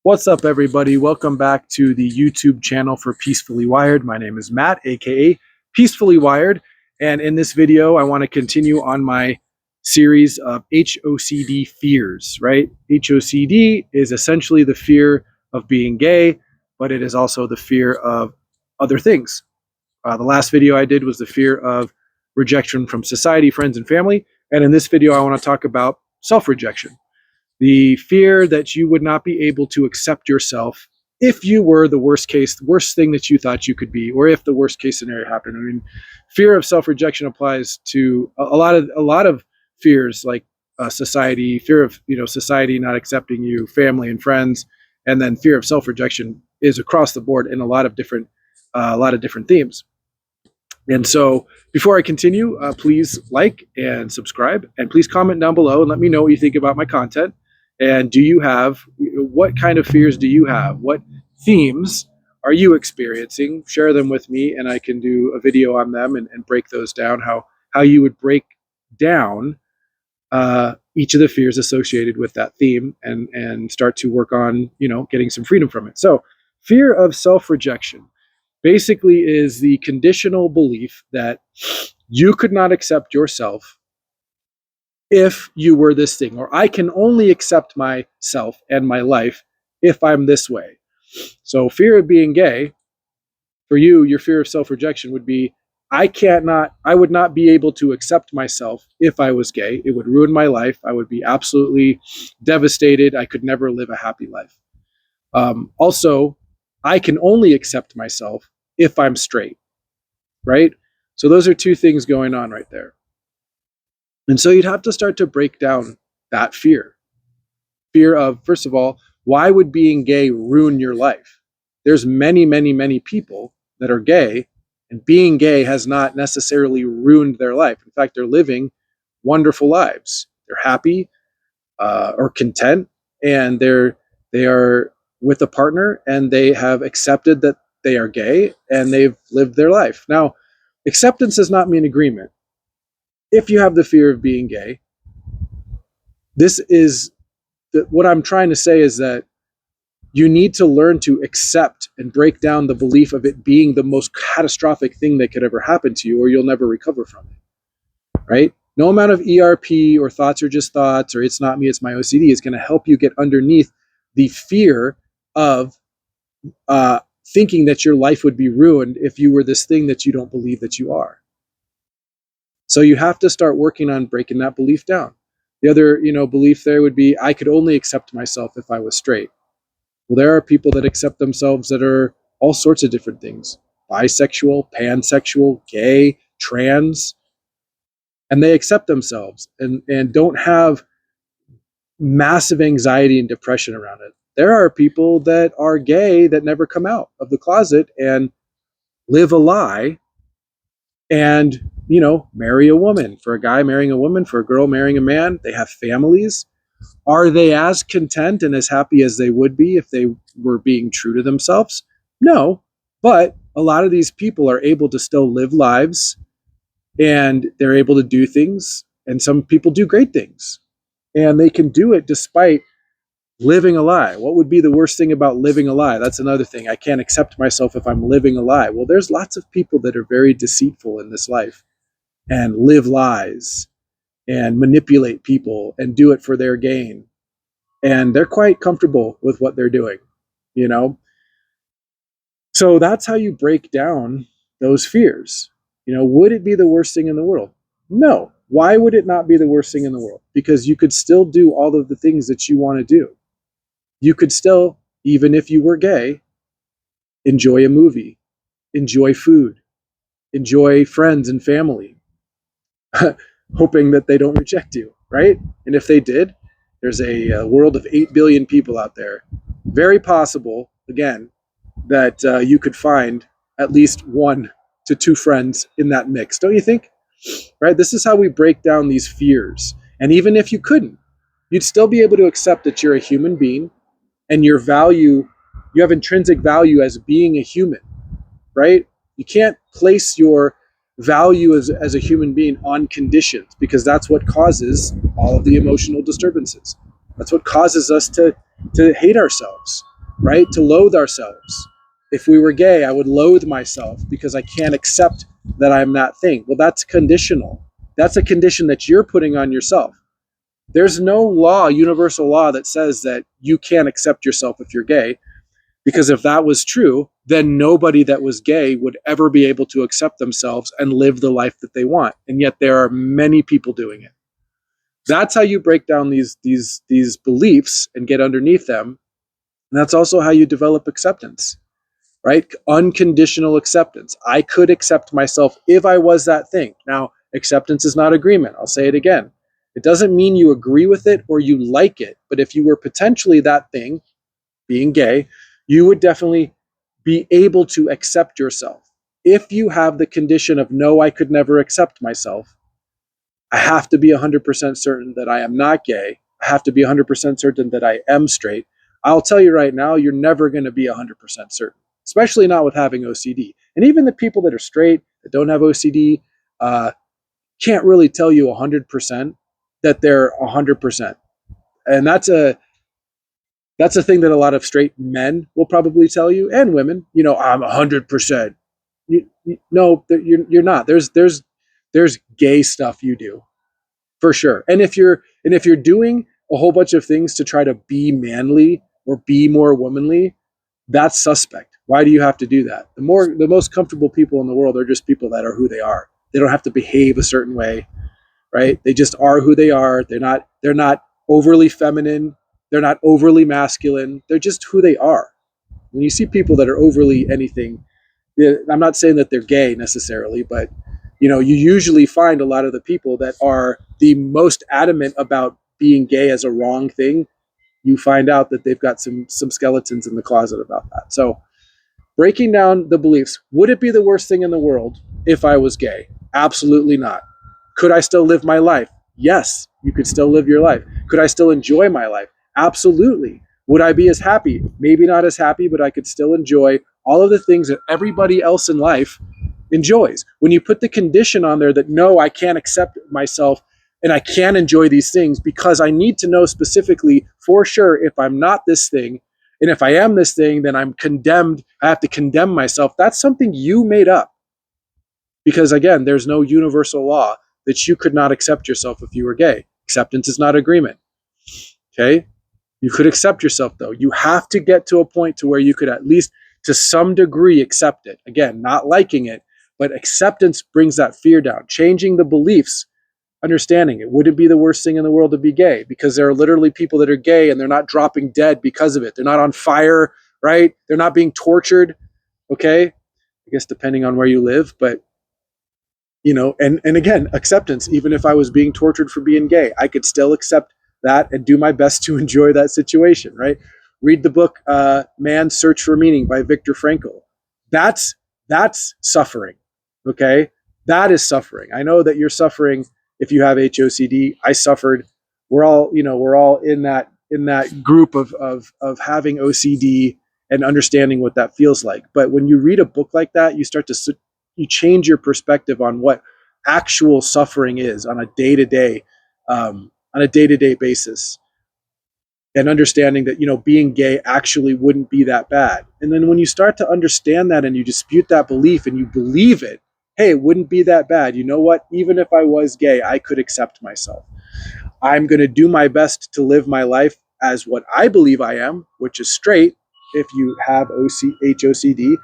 What's up, everybody? Welcome back to the YouTube channel for Peacefully Wired. My name is Matt, aka Peacefully Wired, and in this video, I want to continue on my series of HOCD fears, right? HOCD is essentially the fear of being gay, but it is also the fear of other things. The last video I did was the fear of rejection from society, friends, and family, and in this video, I want to talk about self-rejection. The fear that you would not be able to accept yourself if you were the worst thing that you thought you could be, or if the worst case scenario happened. I mean, fear of self-rejection applies to a lot of fears, like society, fear of society not accepting you, family and friends, and then fear of self-rejection is across the board in a lot of different themes. And so before I continue, please like and subscribe, and please comment down below and let me know what you think about my content. And what kind of fears do you have? What themes are you experiencing? Share them with me and I can do a video on them and break those down, how you would break down each of the fears associated with that theme and start to work on, getting some freedom from it. So fear of self-rejection basically is the conditional belief that you could not accept yourself if you were this thing, or I can only accept myself and my life if I'm this way. So fear of being gay, for you, your fear of self-rejection would be, I would not be able to accept myself if I was gay. It would ruin my life. I would be absolutely devastated. I could never live a happy life. Also, I can only accept myself if I'm straight, right? So those are two things going on right there. And so you'd have to start to break down that fear. Fear of, first of all, why would being gay ruin your life? There's many, many, many people that are gay, and being gay has not necessarily ruined their life. In fact, they're living wonderful lives. They're happy or content, and they are with a partner, and they have accepted that they are gay, and they've lived their life. Now, acceptance does not mean agreement. If you have the fear of being gay, what I'm trying to say is that you need to learn to accept and break down the belief of it being the most catastrophic thing that could ever happen to you, or you'll never recover from it, right? No amount of ERP or thoughts are just thoughts, or it's not me, it's my OCD, is going to help you get underneath the fear of thinking that your life would be ruined if you were this thing that you don't believe that you are. So you have to start working on breaking that belief down. The other, belief there would be, I could only accept myself if I was straight. Well, there are people that accept themselves that are all sorts of different things: bisexual, pansexual, gay, trans, and they accept themselves and don't have massive anxiety and depression around it. There are people that are gay that never come out of the closet and live a lie and marry a woman. For a guy marrying a woman, for a girl marrying a man, they have families. Are they as content and as happy as they would be if they were being true to themselves? No, but a lot of these people are able to still live lives, and they're able to do things, and some people do great things, and they can do it despite living a lie. What would be the worst thing about living a lie? That's another thing. I can't accept myself if I'm living a lie. Well, there's lots of people that are very deceitful in this life and live lies and manipulate people and do it for their gain. And they're quite comfortable with what they're doing, So that's how you break down those fears. Would it be the worst thing in the world? No. Why would it not be the worst thing in the world? Because you could still do all of the things that you want to do. You could still, even if you were gay, enjoy a movie, enjoy food, enjoy friends and family, hoping that they don't reject you, right? And if they did, there's a world of 8 billion people out there. Very possible, again, that you could find at least 1 to 2 friends in that mix, don't you think? Right? This is how we break down these fears. And even if you couldn't, you'd still be able to accept that you're a human being, and you have intrinsic value as being a human, right? You can't place your value as a human being on conditions, because that's what causes all of the emotional disturbances. That's what causes us to hate ourselves. right? To loathe ourselves. If we were gay, I would loathe myself because I can't accept that I'm that thing. Well, that's conditional. That's a condition that you're putting on yourself. There's no law, universal law, that says that you can't accept yourself if you're gay, because if that was true, then nobody that was gay would ever be able to accept themselves and live the life that they want. And yet there are many people doing it. That's how you break down these beliefs and get underneath them. And that's also how you develop acceptance, right? Unconditional acceptance. I could accept myself if I was that thing. Now, acceptance is not agreement. I'll say it again. It doesn't mean you agree with it or you like it. But if you were potentially that thing, being gay, you would definitely be able to accept yourself. If you have the condition of, no, I could never accept myself, I have to be 100% certain that I am not gay. I have to be 100% certain that I am straight. I'll tell you right now, you're never going to be 100% certain, especially not with having OCD. And even the people that are straight, that don't have OCD, can't really tell you 100% that they're 100%. And that's a thing that a lot of straight men will probably tell you, and women. I'm 100%. No, you're not. There's gay stuff you do, for sure. And if you're doing a whole bunch of things to try to be manly or be more womanly, that's suspect. Why do you have to do that? The most comfortable people in the world are just people that are who they are. They don't have to behave a certain way, right? They just are who they are. They're not overly feminine. They're not overly masculine. They're just who they are. When you see people that are overly anything, I'm not saying that they're gay necessarily, but you usually find a lot of the people that are the most adamant about being gay as a wrong thing. You find out that they've got some skeletons in the closet about that. So breaking down the beliefs, would it be the worst thing in the world if I was gay? Absolutely not. Could I still live my life? Yes, you could still live your life. Could I still enjoy my life? Absolutely. Would I be as happy? Maybe not as happy, but I could still enjoy all of the things that everybody else in life enjoys. When you put the condition on there that, no, I can't accept myself and I can enjoy these things because I need to know specifically for sure if I'm not this thing. And if I am this thing, then I'm condemned. I have to condemn myself. That's something you made up. Because again, there's no universal law that you could not accept yourself if you were gay. Acceptance is not agreement. Okay? You could accept yourself though. You have to get to a point to where you could at least to some degree accept it. Again, not liking it, but acceptance brings that fear down. Changing the beliefs, understanding it. Would it be the worst thing in the world to be gay? Because there are literally people that are gay and they're not dropping dead because of it. They're not on fire, right? They're not being tortured. Okay? I guess depending on where you live, but and again, acceptance. Even if I was being tortured for being gay, I could still accept that and do my best to enjoy that situation, right? Read the book Man's Search for Meaning by Viktor Frankl. That's suffering. Okay? That is suffering. I know that you're suffering if you have HOCD. I suffered. We're all in that group of having OCD and understanding what that feels like. But when you read a book like that, you change your perspective on what actual suffering is on a day-to-day basis, and understanding that being gay actually wouldn't be that bad. And then when you start to understand that and you dispute that belief and you believe it, hey, it wouldn't be that bad. You know what? Even if I was gay, I could accept myself. I'm going to do my best to live my life as what I believe I am, which is straight. If you have HOCD,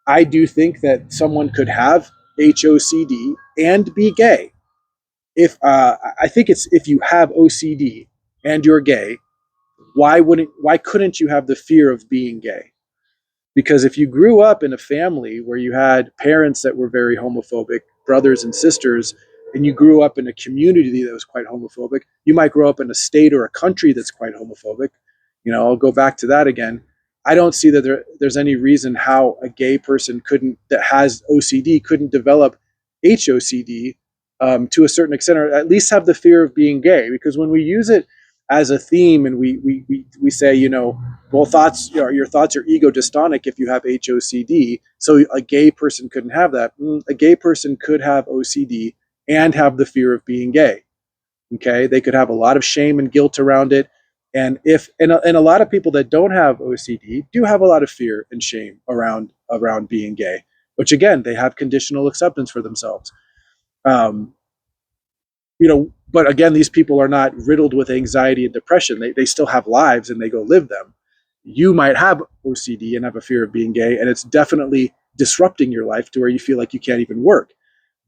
I do think that someone could have HOCD and be gay. If I think it's if you have OCD and you're gay, why couldn't you have the fear of being gay? Because if you grew up in a family where you had parents that were very homophobic, brothers and sisters, and you grew up in a community that was quite homophobic, you might grow up in a state or a country that's quite homophobic. I'll go back to that again. I don't see that there's any reason how a gay person that has OCD couldn't develop HOCD to a certain extent, or at least have the fear of being gay. Because when we use it as a theme and we say, well, your thoughts are ego dystonic if you have HOCD, so a gay person couldn't have that. A gay person could have OCD and have the fear of being gay. Okay, they could have a lot of shame and guilt around it, And a lot of people that don't have OCD do have a lot of fear and shame around being gay, which again, they have conditional acceptance for themselves. Um, but again, these people are not riddled with anxiety and depression. They still have lives and they go live them. You might have OCD and have a fear of being gay, and it's definitely disrupting your life to where you feel like you can't even work.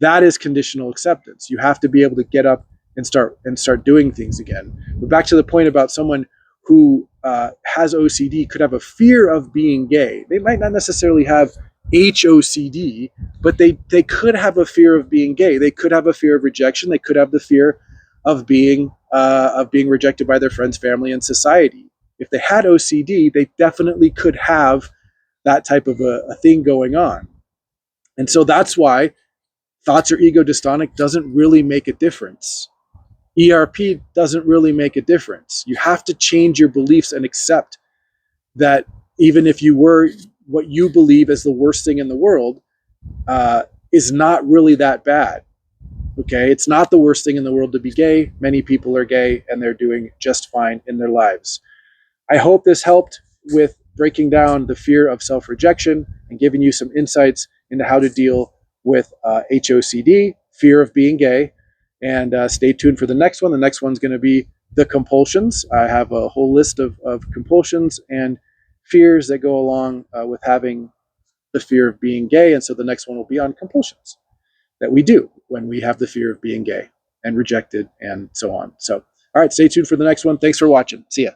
That is conditional acceptance. You have to be able to get up and start doing things again. But back to the point about someone who has OCD could have a fear of being gay. They might not necessarily have HOCD, but they could have a fear of being gay. They could have a fear of rejection. They could have the fear of being rejected by their friends, family, and society. If they had OCD, they definitely could have that type of a thing going on. And so that's why thoughts are ego dystonic doesn't really make a difference. ERP doesn't really make a difference. You have to change your beliefs and accept that even if you were what you believe is the worst thing in the world, is not really that bad. Okay, it's not the worst thing in the world to be gay. Many people are gay and they're doing just fine in their lives. I hope this helped with breaking down the fear of self-rejection and giving you some insights into how to deal with HOCD, fear of being gay. And stay tuned for the next one. The next one's going to be the compulsions. I have a whole list of compulsions and fears that go along with having the fear of being gay. And so the next one will be on compulsions that we do when we have the fear of being gay and rejected and so on. So, all right, stay tuned for the next one. Thanks for watching. See ya.